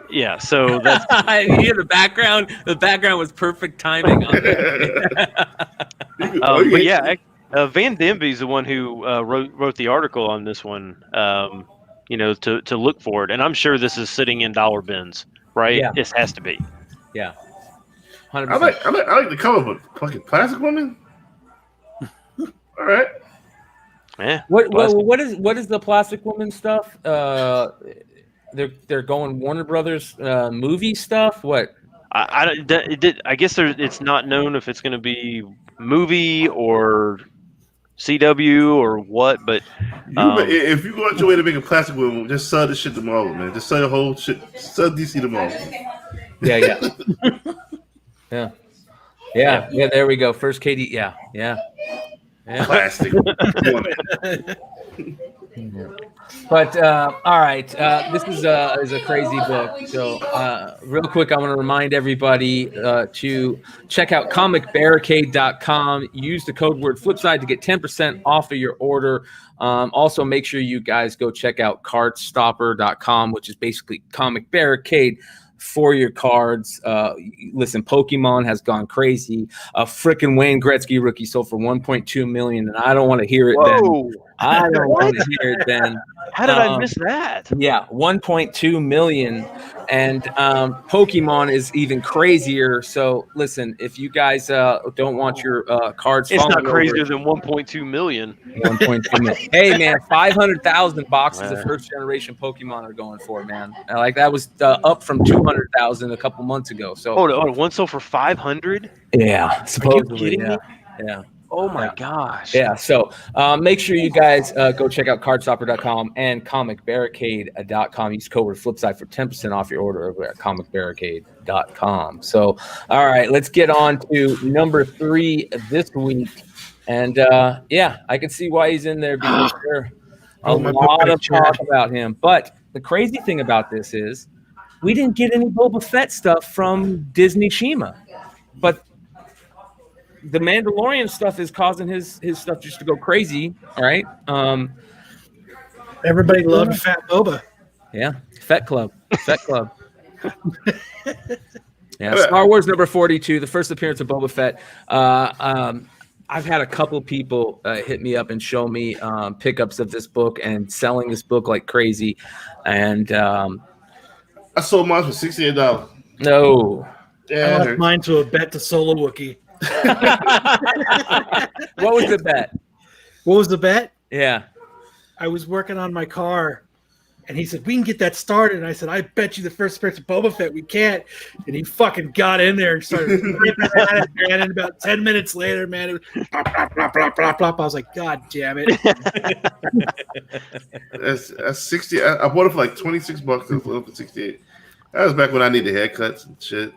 Yeah, so that's Yeah, the background was perfect timing on that. but yeah, Van Denby's the one who wrote the article on this one. To look for it, and I'm sure this is sitting in dollar bins, right? Yeah. This has to be. Yeah. I 100%. like the cover, but fucking Plastic Woman. All right. Yeah. What is the Plastic Woman stuff? They're going Warner Brothers movie stuff. What? I guess it's not known if it's going to be movie or CW or what, but If you go out your way to make a Plastic Woman, just sell the shit to Marvel, man. Just sell your whole shit. Sell DC to Marvel. Yeah. There we go. First KD. Yeah. Plastic Woman. But all right, this is a crazy book. So real quick, I want to remind everybody to check out comicbarricade.com. Use the code word Flipside to get 10% off of your order. Also, make sure you guys go check out cardstopper.com, which is basically Comic Barricade for your cards. Listen, Pokemon has gone crazy. A freaking Wayne Gretzky rookie sold for $1.2 million, and I don't want to hear it. whoa. I don't want to hear it, Ben. How did I miss that? Yeah, 1.2 million. And Pokemon is even crazier. So listen, if you guys don't want your cards It's not falling crazier over, than 1.2 million. 1.2 million. Hey man, 500,000 boxes of first generation Pokemon are going for, man. Like that was up from 200,000 a couple months ago. So Hold on, one sold for 500? yeah, supposedly, kidding me? Yeah. Oh my gosh. Yeah, so make sure you guys go check out cardstopper.com and comicbarricade.com. Use code Flipside for 10% off your order over at comicbarricade.com. So, all right, let's get on to number 3 this week. And yeah, I can see why he's in there because there's a lot of talk about him. But the crazy thing about this is we didn't get any Boba Fett stuff from Disney Shima. But the Mandalorian stuff is causing his stuff just to go crazy. All right. Everybody loved Fat Boba. Yeah. Fett Club. Yeah. Star Wars number 42, the first appearance of Boba Fett. I've had a couple people hit me up and show me pickups of this book and selling this book like crazy. And I sold mine for $68. no. Yeah, I lost mine to a bet to Solo Wookiee. What was the bet? What was the bet? Yeah. I was working on my car, and he said, we can get that started. And I said, I bet you the first appearance of Boba Fett, we can't. And he fucking got in there and started ripping at it, man. And about 10 minutes later, man, it was plop, plop, plop, plop, plop, plop. I was like, God damn it. That's 60. I bought it for like $26. I sold it for 68. That was back when I needed haircuts and shit.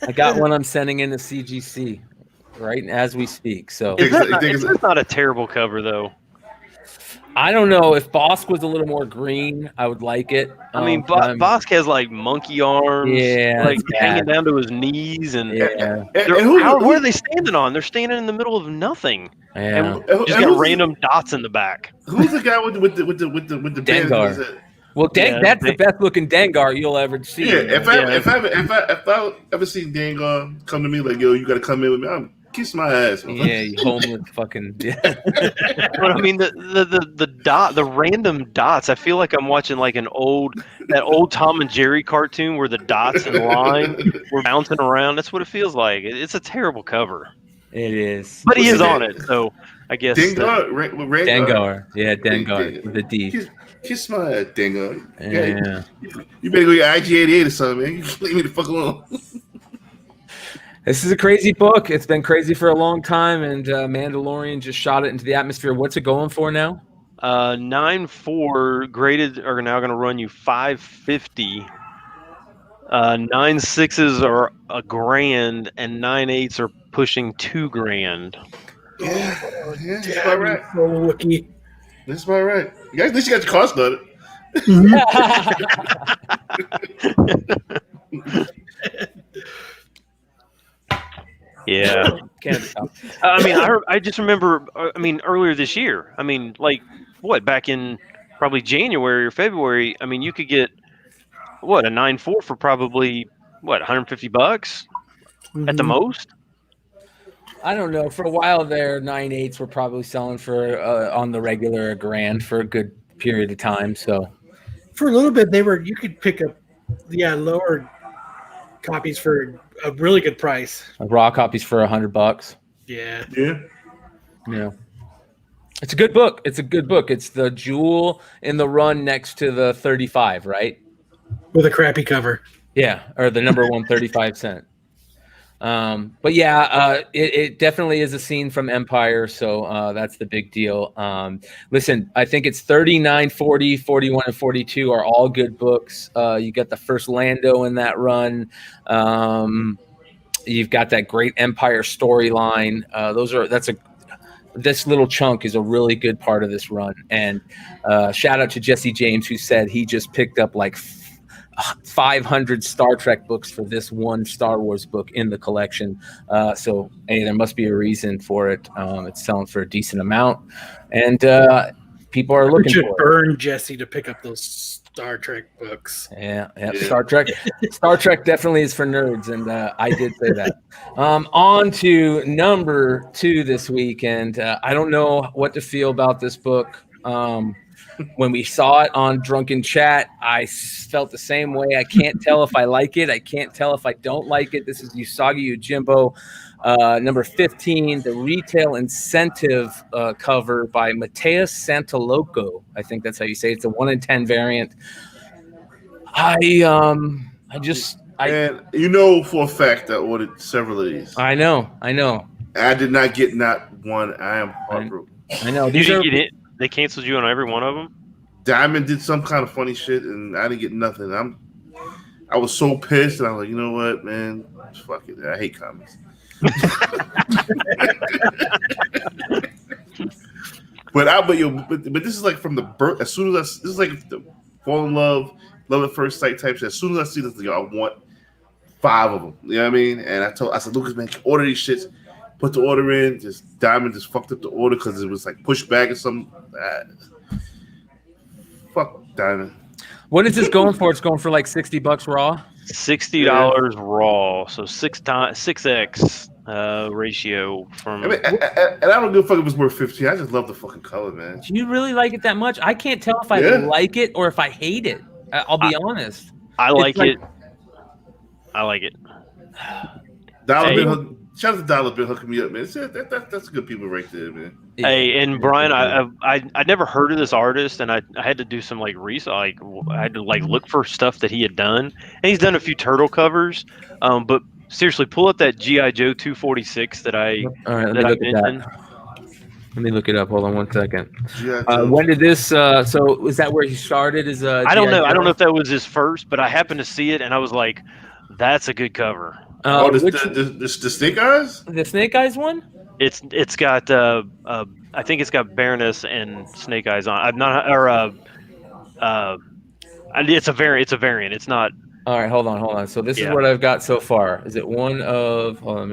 I got one I'm sending in to CGC right as we speak. So It's not a terrible cover, though. I don't know if Bosk was a little more green, I would like it. I mean, Bosk has like monkey arms, like hanging down to his knees, and what are they standing on? They're standing in the middle of nothing, and just got random dots in the back. Who's the guy with the Dengar? Well, that's the best looking Dengar you'll ever see. Yeah, if I ever see Dengar come to me like, yo, you got to come in with me, I'm kiss my ass. Man. Yeah, you homeless fucking. Yeah. But I mean, the random dots. I feel like I'm watching like that old Tom and Jerry cartoon where the dots in the line were bouncing around. That's what it feels like. It's a terrible cover. It is, but he is on it, so I guess Dengar. Dengar with the D. Kiss my ass, Dengar. Yeah. You better go get IG88 or something, man. You leave me the fuck alone. This is a crazy book. It's been crazy for a long time, and Mandalorian just shot it into the atmosphere. What's it going for now? 9.4 graded are now going to run you $550. 9.6s are $1,000, and 9.8s are pushing $2,000. Yeah, that's about right. That's about right. You guys, at least you got your car started. Yeah. I mean, I just remember, earlier this year, back in probably January or February, I mean, you could get, a 9.4 for probably, $150 at the most? I don't know. For a while there, 9.8s were probably selling for on the regular $1,000 for a good period of time. So for a little bit, you could pick up lower copies for a really good price. Raw copies for $100. Yeah. It's a good book. It's the jewel in the run next to the 35, right? With a crappy cover. Yeah, or the number 135 cent. But yeah, it definitely is a scene from Empire, so that's the big deal. Listen, I think it's 39, 40, 41, and 42 are all good books. You got the first Lando in that run. You've got that great Empire storyline. This little chunk is a really good part of this run. And shout out to Jesse James, who said he just picked up like 500 Star Trek books for this one Star Wars book in the collection. So there must be a reason for it. It's selling for a decent amount, and people are looking for it. Burn Jesse to pick up those Star Trek books. Yeah. Star Trek definitely is for nerds, and I did say that. On to number 2 this week, and I don't know what to feel about this book. When we saw it on Drunken Chat, I felt the same way. I can't tell if I like it. I can't tell if I don't like it. This is Usagi Yujimbo, number 15, the retail incentive cover by Mateus Santaloco. I think that's how you say it. It's a 1 in 10 variant. And you know for a fact I ordered several of these. I know. I did not get not one. I am heartbroken. I know. You didn't get it. They canceled you on every one of them. Diamond did some kind of funny shit, and I didn't get nothing. I was so pissed, and I was like, you know what, man, fuck it. I hate comics. but this is like from the birth. As soon as this is like the fall in love at first sight type shit. As soon as I see this, I want 5 of them. You know what I mean? And I said, Lucas, man, order these shits. Put the order in. Just Diamond just fucked up the order because it was like pushed back or something. Fuck Diamond. What is this going for? It's going for like $60 raw. $60 raw, so 6x ratio from. I mean, and I don't give a fuck if it's worth 15. I just love the fucking color, man. Do you really like it that much? I can't tell if I like it or if I hate it. I'll be honest. I like it. I like it. Shout out to Dollar Bill hooking me up, man. That's good people right there, man. Hey, and Brian, I never heard of this artist, and I had to do some like research. I had to like look for stuff that he had done, and he's done a few turtle covers. But seriously, pull up that GI Joe 246 that I mentioned. Let me look it up. Hold on one second. When did this? So is that where he started? I don't know. I don't know if that was his first, but I happened to see it, and I was like, "That's a good cover." The Snake Eyes? The Snake Eyes one? It's got I think it's got Baroness and Snake Eyes on. I'm not it's a variant. It's not. All right, hold on. So this is what I've got so far. Is it one of? Hold on,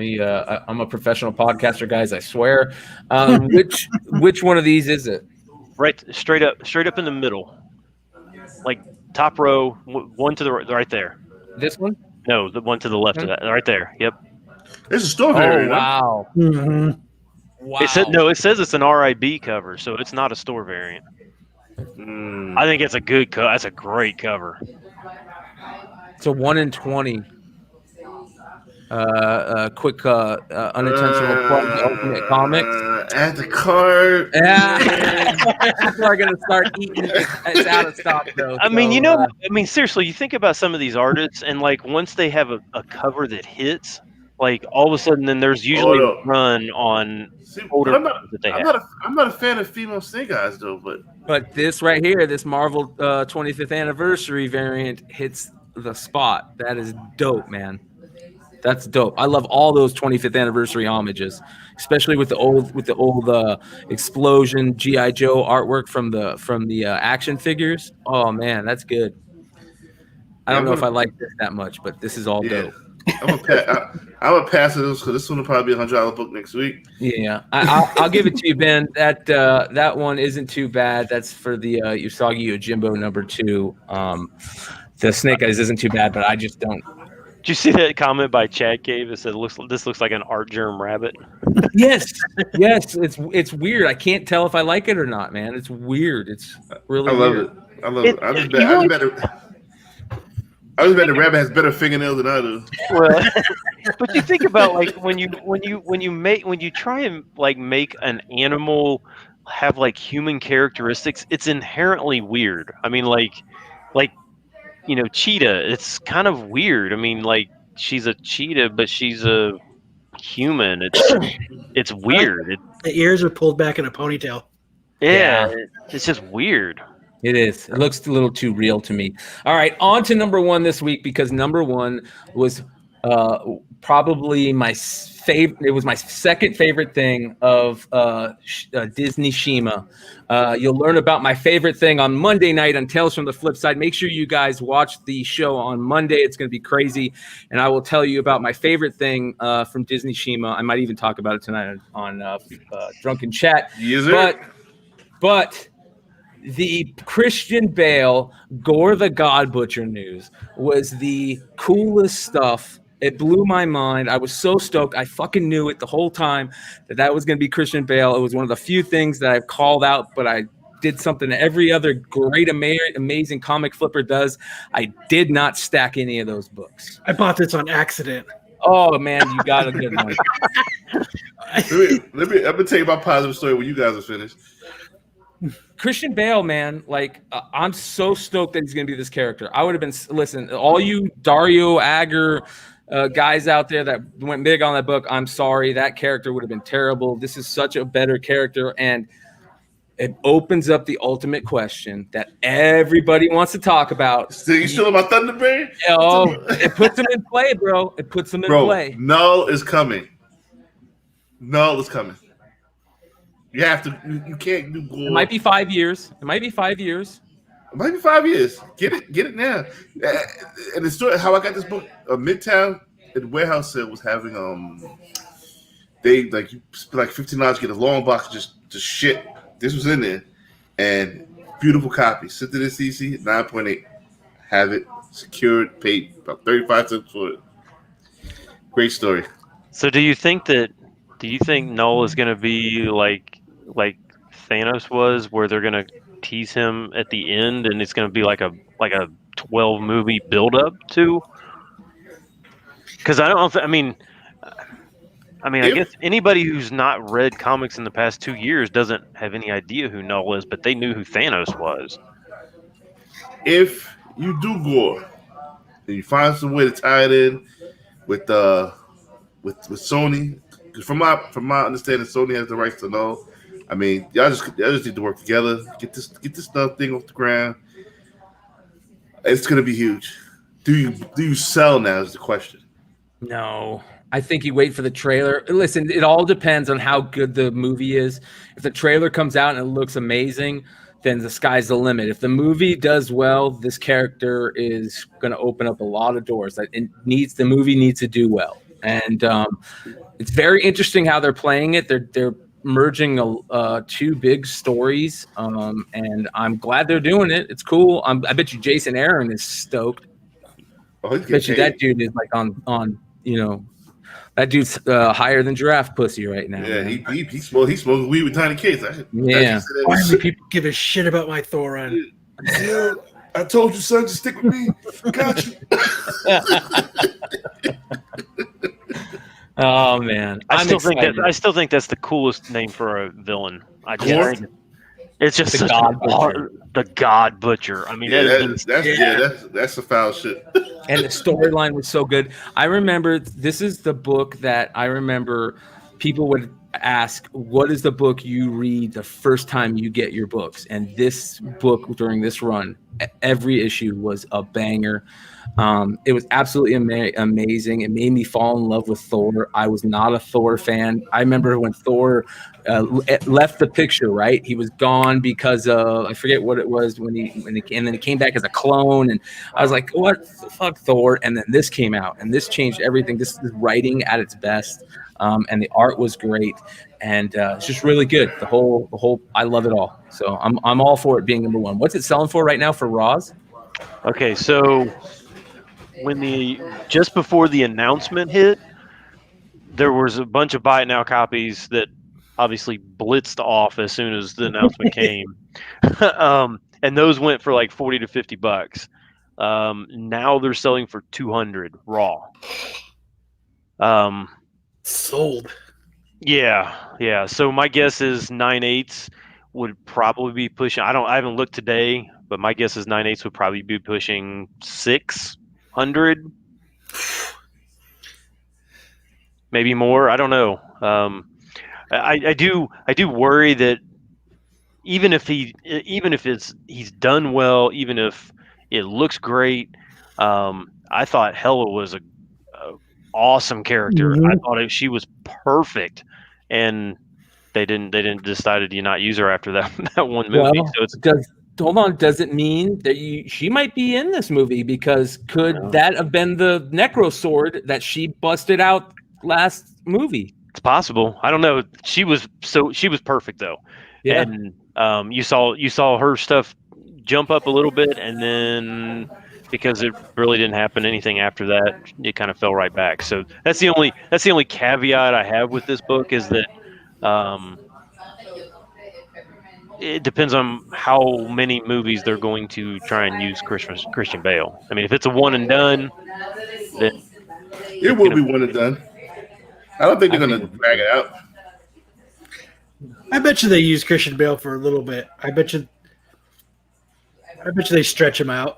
I'm a professional podcaster, guys. I swear. Which one of these is it? Right, straight up in the middle, like top row, one to the right there. This one? No, the one to the left of that, right there. Yep. It's a store variant. Oh wow. Mm-hmm. Wow. It says it's an RIB cover, so it's not a store variant. I think it's a good cover. That's a great cover. It's a 1 in 20. Quick unintentional plug to Ultimate Comics. Add the card. Yeah. People are gonna start eating. It's out of stock though. I mean, seriously, you think about some of these artists, and like once they have a cover that hits, like all of a sudden, then there's usually a run on older covers that they have. I'm not a fan of female Snake Eyes though, but this right here, this Marvel 25th anniversary variant hits the spot. That is dope, man. That's dope. I love all those 25th anniversary homages, especially with the old explosion GI Joe artwork from the action figures. Oh man, that's good. I don't know if I like this that much, but this is all dope. I'm gonna pass it because this one will probably be $100 book next week. Yeah, I'll give it to you, Ben. That one isn't too bad. That's for the Usagi Yojimbo number 2. The Snake Eyes isn't too bad, but I just don't. Did you see that comment by Chad Cave that said, "This looks like an art germ rabbit"? Yes. It's weird. I can't tell if I like it or not, man. It's weird. It's really. I love it. I just bet the rabbit has better fingernails than I do. Well, but you think about like when you try and like make an animal have like human characteristics, it's inherently weird. I mean, like cheetah. It's kind of weird. I mean, like she's a cheetah, but she's a human. It's weird. The ears are pulled back in a ponytail. Yeah, it's just weird. It is. It looks a little too real to me. All right, on to number 1 this week, because number 1 was probably my favorite. It was my second favorite thing of Disney Shima. You'll learn about my favorite thing on Monday night on Tales from the Flipside. Make sure you guys watch the show on Monday. It's going to be crazy, and I will tell you about my favorite thing from Disney Shima. I might even talk about it tonight on Drunken Chat. Yes, sir. But the Christian Bale Gorr the God Butcher news was the coolest stuff. It blew my mind. I was so stoked. I fucking knew it the whole time that was going to be Christian Bale. It was one of the few things that I've called out, but I did something that every other great, amazing comic flipper does. I did not stack any of those books. I bought this on accident. Oh, man, you got a good one. I'm gonna tell you my positive story when you guys are finished. Christian Bale, man, like I'm so stoked that he's going to be this character. I would have been, listen, all you Dario Agger guys out there that went big on that book, I'm sorry. That character would have been terrible. This is such a better character, and it opens up the ultimate question that everybody wants to talk about. So you still about Thunderberry? Oh, it puts them in play, bro. It puts them in play. Null is coming. Null is coming. You have to. You can't do Gorr. It might be 5 years. It might be 5 years. It might be 5 years. Get it now. And the story, how I got this book, Midtown and Warehouse sale was having they like you spend like $15 get a long box of just shit. This was in there, and beautiful copy. Sent to the CC 9.8. Have it secured. Paid about 35 cents for it. Great story. So do you think Null is going to be like Thanos was, where they're going to tease him at the end, and it's going to be like a 12 movie build up to? Because I guess anybody who's not read comics in the past 2 years doesn't have any idea who Null is, but they knew who Thanos was. If you do Gorr, and you find some way to tie it in with Sony, because from my understanding, Sony has the rights to Null. I mean, y'all just need to work together, get this stuff thing off the ground. It's gonna be huge. Do you sell now is the question. No, I think you wait for the trailer. Listen, it all depends on how good the movie is. If the trailer comes out and it looks amazing, then the sky's the limit. If the movie does well, this character is going to open up a lot of doors. The movie needs to do well, and it's very interesting how they're playing it. They're merging two big stories, and I'm glad they're doing it. It's cool. I bet you Jason Aaron is stoked. Oh, I bet you that dude is like on that dude's higher than giraffe pussy right now. Yeah, he smokes weed with tiny kids. Why do people give a shit about my Thor run? Yeah, I told you, son, to stick with me. Got you. Oh man, I still think that's the coolest name for a villain. It's just the God Butcher. The God Butcher. I mean, that's the foul shit. And the storyline was so good. I remember this is the book that I remember people would ask, what is the book you read the first time you get your books? And this book during this run, every issue was a banger. It was absolutely amazing. It made me fall in love with Thor. I was not a Thor fan. I remember when Thor left the picture, right? He was gone because of, I forget what it was and then he came back as a clone, and I was like, what the fuck, Thor? And then this came out, and this changed everything. This is writing at its best, and the art was great, and it's just really good. The whole, I love it all. So I'm all for it being number one. What's it selling for right now for Raws? Okay, so just before the announcement hit, there was a bunch of buy it now copies that obviously blitzed off as soon as the announcement came. And those went for like $40 to $50. Now they're selling for $200 raw. Sold. Yeah. So my guess is 9/8 would probably be pushing. I haven't looked today, but my guess is 9/8 would probably be pushing 600, maybe more. I don't know. I do worry that even if he's done well, even if it looks great, I thought Hela was a awesome character. Mm-hmm. I thought she was perfect, and they didn't decide to not use her after that one movie. Well, so hold on. Does it mean that she might be in this movie? Because could that have been the Necro sword that she busted out last movie? It's possible. I don't know. She was perfect though. Yeah. And You saw her stuff jump up a little bit, and then because it really didn't happen anything after that, it kind of fell right back. So that's the only caveat I have with this book is that it depends on how many movies they're going to try and use Christian Bale. I mean, if it's a one and done, then it will be one and done. I don't think they're going to drag it out. I bet you they use Christian Bale for a little bit. I bet you they stretch him out.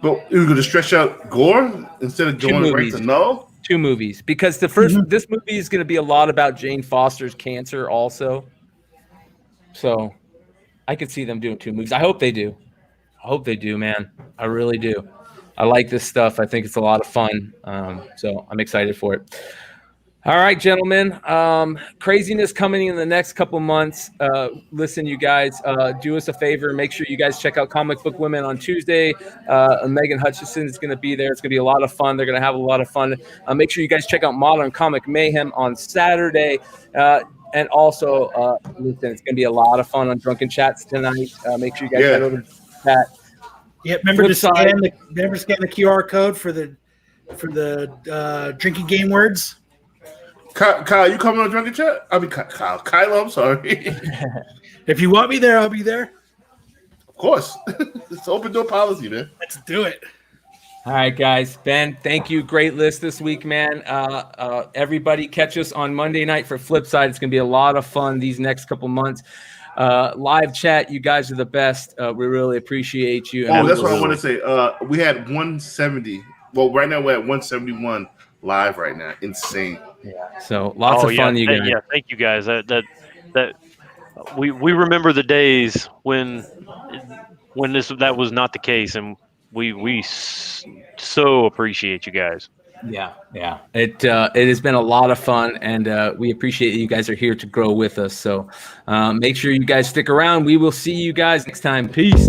But you're going to stretch out Gorr instead of going right to null? 2 movies, because the first this movie is going to be a lot about Jane Foster's cancer also. So I could see them doing 2 movies. I hope they do. I hope they do, man. I really do. I like this stuff. I think it's a lot of fun. So I'm excited for it. All right, gentlemen. Craziness coming in the next couple months. Listen, you guys, do us a favor. Make sure you guys check out Comic Book Women on Tuesday. Megan Hutchison is going to be there. It's going to be a lot of fun. They're going to have a lot of fun. Make sure you guys check out Modern Comic Mayhem on Saturday. And also, listen, it's going to be a lot of fun on Drunken Chats tonight. Make sure you guys head over to chat. Yeah, remember to scan the QR code for the drinking game words. Kyle, you coming on Drunken Chat? I mean, Kylo, I'm sorry. If you want me there, I'll be there. Of course. It's open door policy, man. Let's do it. All right, guys. Ben, thank you. Great list this week, man. Everybody catch us on Monday night for Flipside. It's going to be a lot of fun these next couple months. Live chat, you guys are the best. We really appreciate you. Oh, that's what I want to say. We had 170. Well, right now we're at 171 live right now. Insane. Yeah. So lots of fun, you guys. Yeah, thank you guys. That we remember the days when that was not the case, and we so appreciate you guys. Yeah. It has been a lot of fun, and we appreciate you guys are here to grow with us. So make sure you guys stick around. We will see you guys next time. Peace.